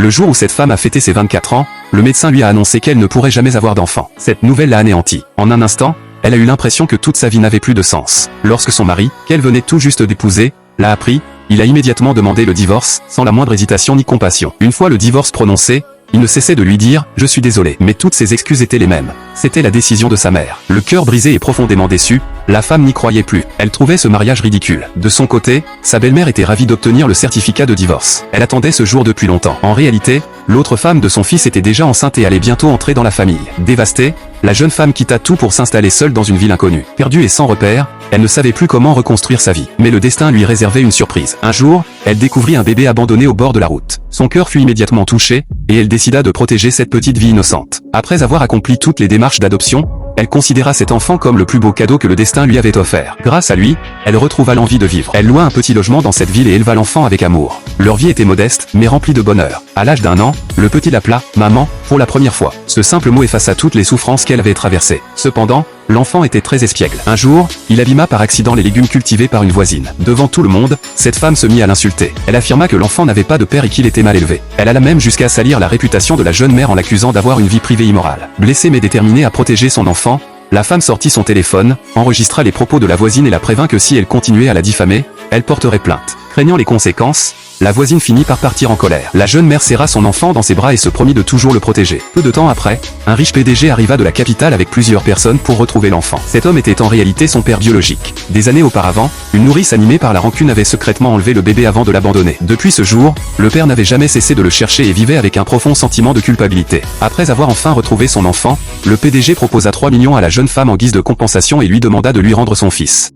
Le jour où cette femme a fêté ses 24 ans, le médecin lui a annoncé qu'elle ne pourrait jamais avoir d'enfant. Cette nouvelle l'a anéantie. En un instant, elle a eu l'impression que toute sa vie n'avait plus de sens. Lorsque son mari, qu'elle venait tout juste d'épouser, l'a appris, il a immédiatement demandé le divorce, sans la moindre hésitation ni compassion. Une fois le divorce prononcé, il ne cessait de lui dire « Je suis désolé ». Mais toutes ses excuses étaient les mêmes. C'était la décision de sa mère. Le cœur brisé et profondément déçu, la femme n'y croyait plus. Elle trouvait ce mariage ridicule. De son côté, sa belle-mère était ravie d'obtenir le certificat de divorce. Elle attendait ce jour depuis longtemps. En réalité, l'autre femme de son fils était déjà enceinte et allait bientôt entrer dans la famille. Dévastée, la jeune femme quitta tout pour s'installer seule dans une ville inconnue. Perdue et sans repère, elle ne savait plus comment reconstruire sa vie. Mais le destin lui réservait une surprise. Un jour, elle découvrit un bébé abandonné au bord de la route. Son cœur fut immédiatement touché, et elle décida de protéger cette petite vie innocente. Après avoir accompli toutes les démarches d'adoption, elle considéra cet enfant comme le plus beau cadeau que le destin lui avait offert. Grâce à lui, elle retrouva l'envie de vivre. Elle loua un petit logement dans cette ville et éleva l'enfant avec amour. Leur vie était modeste, mais remplie de bonheur. À l'âge d'1 an, le petit l'appela « maman » pour la première fois. Ce simple mot effaça toutes les souffrances qu'elle avait traversées. Cependant, l'enfant était très espiègle. Un jour, il abîma par accident les légumes cultivés par une voisine. Devant tout le monde, cette femme se mit à l'insulter. Elle affirma que l'enfant n'avait pas de père et qu'il était mal élevé. Elle alla même jusqu'à salir la réputation de la jeune mère en l'accusant d'avoir une vie privée immorale. Blessée mais déterminée à protéger son enfant, la femme sortit son téléphone, enregistra les propos de la voisine et la prévint que si elle continuait à la diffamer, elle porterait plainte. Craignant les conséquences, la voisine finit par partir en colère. La jeune mère serra son enfant dans ses bras et se promit de toujours le protéger. Peu de temps après, un riche PDG arriva de la capitale avec plusieurs personnes pour retrouver l'enfant. Cet homme était en réalité son père biologique. Des années auparavant, une nourrice animée par la rancune avait secrètement enlevé le bébé avant de l'abandonner. Depuis ce jour, le père n'avait jamais cessé de le chercher et vivait avec un profond sentiment de culpabilité. Après avoir enfin retrouvé son enfant, le PDG proposa 3 millions à la jeune femme en guise de compensation et lui demanda de lui rendre son fils.